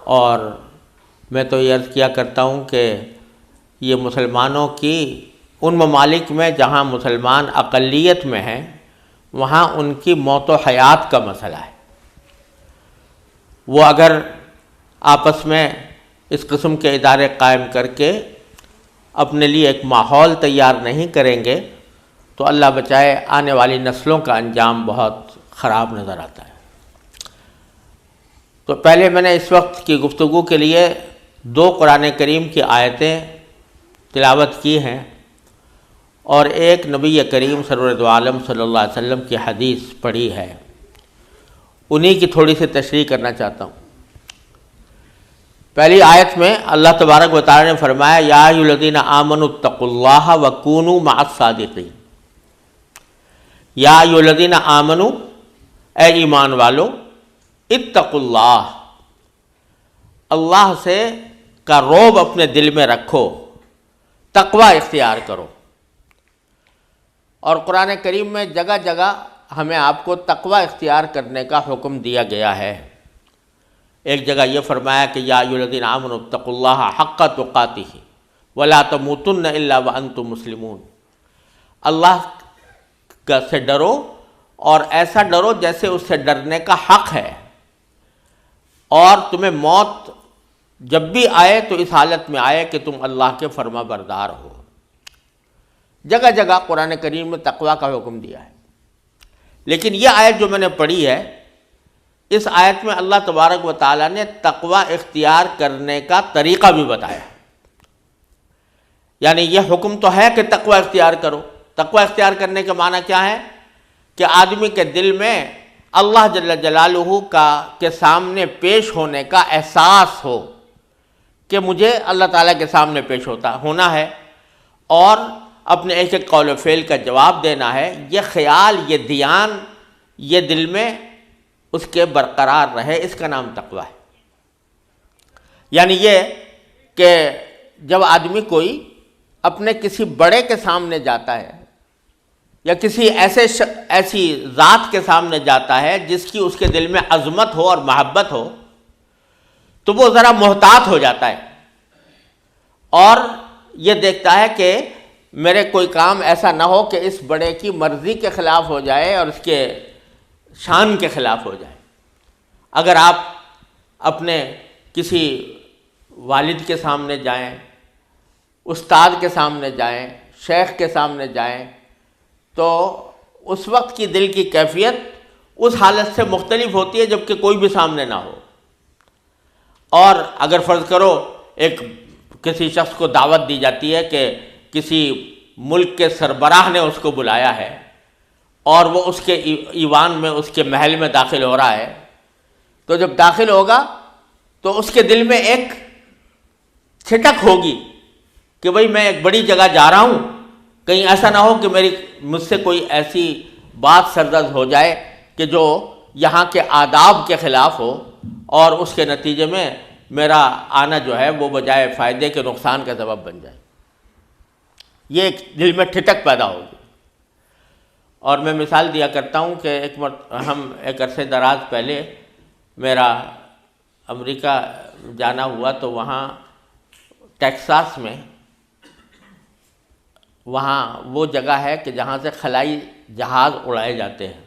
اور میں تو یہ عرض کیا کرتا ہوں کہ یہ مسلمانوں کی ان ممالک میں جہاں مسلمان اقلیت میں ہیں وہاں ان کی موت و حیات کا مسئلہ ہے۔ وہ اگر آپس میں اس قسم کے ادارے قائم کر کے اپنے لیے ایک ماحول تیار نہیں کریں گے تو اللہ بچائے آنے والی نسلوں کا انجام بہت خراب نظر آتا ہے۔ تو پہلے میں نے اس وقت کی گفتگو کے لیے 2 قرآن کریم کی آیتیں تلاوت کی ہیں اور ایک نبی کریم سرور دو عالم صلی اللہ علیہ وسلم کی حدیث پڑھی ہے، انہی کی تھوڑی سی تشریح کرنا چاہتا ہوں۔ پہلی آیت میں اللہ تبارک و تعالی نے فرمایا یا ایھا الذین آمنوا اتقوا اللہ وکونوا مع الصادقین۔ یا ایھا الذین آمنوا، اے ایمان والو، اتقوا اللہ، اللہ سے کا رعب اپنے دل میں رکھو، تقوی اختیار کرو۔ اور قرآن کریم میں جگہ جگہ ہمیں آپ کو تقوی اختیار کرنے کا حکم دیا گیا ہے۔ ایک جگہ یہ فرمایا کہ یا ایھا الذین آمنوا اتقوا اللہ حق تقاتہ ولا تموتن الا وانتم مسلمون۔ اللہ سے ڈرو اور ایسا ڈرو جیسے اس سے ڈرنے کا حق ہے، اور تمہیں موت جب بھی آئے تو اس حالت میں آئے کہ تم اللہ کے فرما بردار ہو۔ جگہ جگہ قرآن کریم میں تقوی کا حکم دیا ہے، لیکن یہ آیت جو میں نے پڑھی ہے، اس آیت میں اللہ تبارک و تعالیٰ نے تقوی اختیار کرنے کا طریقہ بھی بتایا۔ یعنی یہ حکم تو ہے کہ تقوی اختیار کرو۔ تقوی اختیار کرنے کا معنی کیا ہے؟ کہ آدمی کے دل میں اللہ جل جلالہ کے سامنے پیش ہونے کا احساس ہو کہ مجھے اللہ تعالیٰ کے سامنے پیش ہونا ہے، اور اپنے ایک ایک قول و فعل کا جواب دینا ہے۔ یہ خیال، یہ دھیان، یہ دل میں اس کے برقرار رہے، اس کا نام تقوی ہے۔ یعنی یہ کہ جب آدمی کوئی اپنے کسی بڑے کے سامنے جاتا ہے یا کسی ایسی ذات کے سامنے جاتا ہے جس کی اس کے دل میں عظمت ہو اور محبت ہو، تو وہ ذرا محتاط ہو جاتا ہے اور یہ دیکھتا ہے کہ میرے کوئی کام ایسا نہ ہو کہ اس بڑے کی مرضی کے خلاف ہو جائے اور اس کے شان کے خلاف ہو جائے۔ اگر آپ اپنے کسی والد کے سامنے جائیں، استاد کے سامنے جائیں، شیخ کے سامنے جائیں، تو اس وقت کی دل کی کیفیت اس حالت سے مختلف ہوتی ہے جب کہ کوئی بھی سامنے نہ ہو۔ اور اگر فرض کرو کسی شخص کو دعوت دی جاتی ہے کہ کسی ملک کے سربراہ نے اس کو بلایا ہے اور وہ اس کے ایوان میں، اس کے محل میں داخل ہو رہا ہے، تو جب داخل ہوگا تو اس کے دل میں ایک چھٹک ہوگی کہ بھئی میں ایک بڑی جگہ جا رہا ہوں، کہیں ایسا نہ ہو کہ مجھ سے کوئی ایسی بات سرزد ہو جائے کہ جو یہاں کے آداب کے خلاف ہو، اور اس کے نتیجے میں میرا آنا جو ہے وہ بجائے فائدے کے نقصان کا سبب بن جائے۔ یہ ایک دل میں ٹھٹک پیدا ہوگی۔ اور میں مثال دیا کرتا ہوں کہ ایک عرصے دراز پہلے میرا امریکہ جانا ہوا، تو وہاں ٹیکساس میں وہاں وہ جگہ ہے کہ جہاں سے خلائی جہاز اڑائے جاتے ہیں،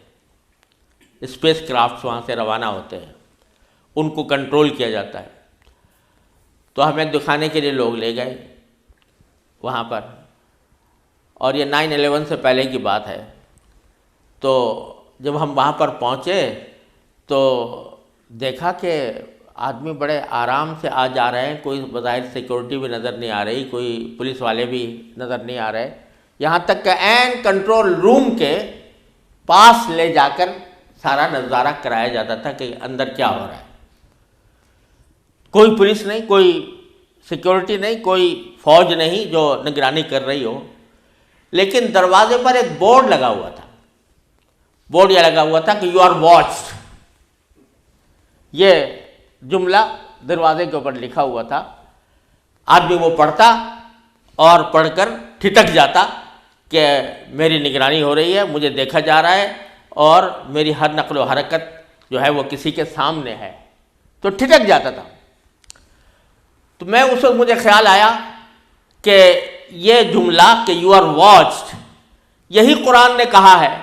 اسپیس کرافٹس وہاں سے روانہ ہوتے ہیں، ان کو کنٹرول کیا جاتا ہے۔ تو ہمیں دکھانے کے لیے لوگ لے گئے وہاں پر، اور یہ 9/11 سے پہلے کی بات ہے۔ تو جب ہم وہاں پر پہنچے تو دیکھا کہ آدمی بڑے آرام سے آ جا رہے ہیں، کوئی بظاہر سیکورٹی بھی نظر نہیں آ رہی، کوئی پولیس والے بھی نظر نہیں آ رہے، یہاں تک کہ عین کنٹرول روم کے پاس لے جا کر سارا نظارہ کرایا جاتا تھا کہ اندر کیا ہو رہا ہے۔ کوئی پولیس نہیں، کوئی سیکورٹی نہیں، کوئی فوج نہیں جو نگرانی کر رہی ہو، لیکن دروازے پر ایک بورڈ لگا ہوا تھا۔ بورڈ یہ لگا ہوا تھا کہ یو آر واچڈ، یہ جملہ دروازے کے اوپر لکھا ہوا تھا۔ آدمی وہ پڑھتا اور پڑھ کر ٹھٹک جاتا کہ میری نگرانی ہو رہی ہے، مجھے دیکھا جا رہا ہے، اور میری ہر نقل و حرکت جو ہے وہ کسی کے سامنے ہے، تو ٹھٹک جاتا تھا۔ تو میں اس وقت مجھے خیال آیا کہ یہ جملہ کہ یو آر واچڈ، یہی قرآن نے کہا ہے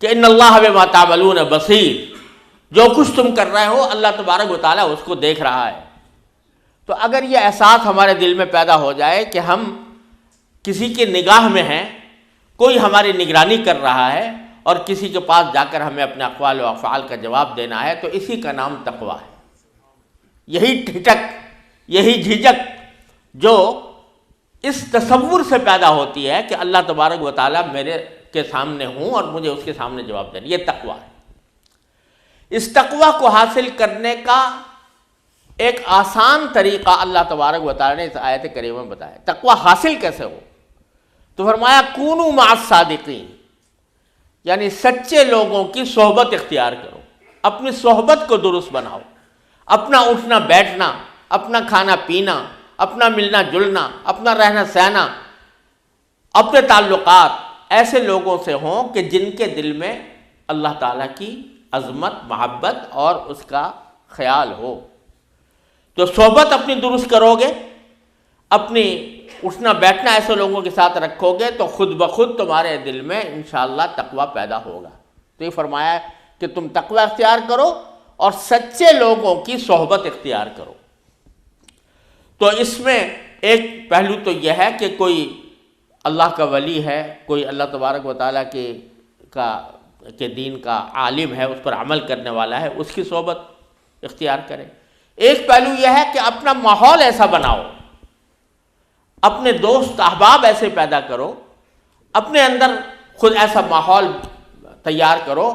کہ ان اللہ بما تعملون بصیر، جو کچھ تم کر رہے ہو اللہ تبارک و تعالیٰ اس کو دیکھ رہا ہے۔ تو اگر یہ احساس ہمارے دل میں پیدا ہو جائے کہ ہم کسی کی نگاہ میں ہیں، کوئی ہماری نگرانی کر رہا ہے اور کسی کے پاس جا کر ہمیں اپنے اقوال و افعال کا جواب دینا ہے، تو اسی کا نام تقویٰ ہے۔ یہی جھجک جو اس تصور سے پیدا ہوتی ہے کہ اللہ تبارک و تعالیٰ میرے کے سامنے ہوں اور مجھے اس کے سامنے جواب دینا، یہ تقویٰ ہے۔ اس تقویٰ کو حاصل کرنے کا ایک آسان طریقہ اللہ تبارک و تعالیٰ نے اس آیت کریمہ میں بتایا۔ تقویٰ حاصل کیسے ہو؟ تو فرمایا کونوا مع الصادقین، یعنی سچے لوگوں کی صحبت اختیار کرو، اپنی صحبت کو درست بناؤ، اپنا اٹھنا بیٹھنا، اپنا کھانا پینا، اپنا ملنا جلنا، اپنا رہنا سہنا، اپنے تعلقات ایسے لوگوں سے ہوں کہ جن کے دل میں اللہ تعالیٰ کی عظمت، محبت اور اس کا خیال ہو۔ تو صحبت اپنی درست کرو گے، اپنی اٹھنا بیٹھنا ایسے لوگوں کے ساتھ رکھو گے تو خود بخود تمہارے دل میں انشاءاللہ تقویٰ پیدا ہوگا۔ تو یہ فرمایا کہ تم تقویٰ اختیار کرو اور سچے لوگوں کی صحبت اختیار کرو۔ تو اس میں ایک پہلو تو یہ ہے کہ کوئی اللہ کا ولی ہے، کوئی اللہ تبارک و تعالیٰ کے دین کا عالم ہے، اس پر عمل کرنے والا ہے، اس کی صحبت اختیار کرے۔ ایک پہلو یہ ہے کہ اپنا ماحول ایسا بناؤ، اپنے دوست احباب ایسے پیدا کرو، اپنے اندر خود ایسا ماحول تیار کرو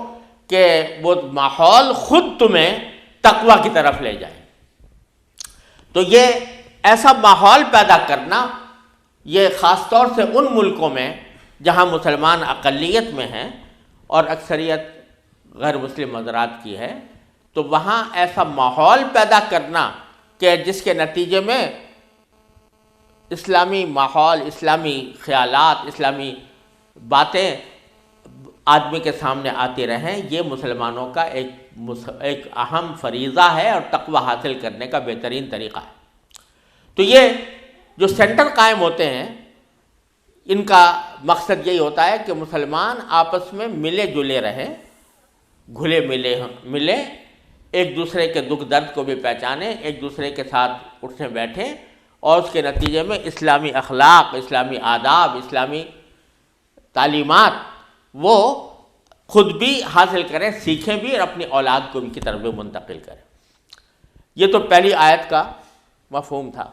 کہ وہ ماحول خود تمہیں تقویٰ کی طرف لے جائے۔ تو یہ ایسا ماحول پیدا کرنا، یہ خاص طور سے ان ملکوں میں جہاں مسلمان اقلیت میں ہیں اور اکثریت غیر مسلم حضرات کی ہے، تو وہاں ایسا ماحول پیدا کرنا کہ جس کے نتیجے میں اسلامی ماحول، اسلامی خیالات، اسلامی باتیں آدمی کے سامنے آتی رہیں، یہ مسلمانوں کا ایک اہم فریضہ ہے اور تقویٰ حاصل کرنے کا بہترین طریقہ ہے۔ تو یہ جو سینٹر قائم ہوتے ہیں، ان کا مقصد یہی ہوتا ہے کہ مسلمان آپس میں ملے جلے رہیں، گھلے ملے، ایک دوسرے کے دکھ درد کو بھی پہچانیں، ایک دوسرے کے ساتھ اٹھنے بیٹھیں اور اس کے نتیجے میں اسلامی اخلاق، اسلامی آداب، اسلامی تعلیمات وہ خود بھی حاصل کریں، سیکھیں بھی اور اپنی اولاد کو ان کی طرف بھی منتقل کریں۔ یہ تو پہلی آیت کا مفہوم تھا۔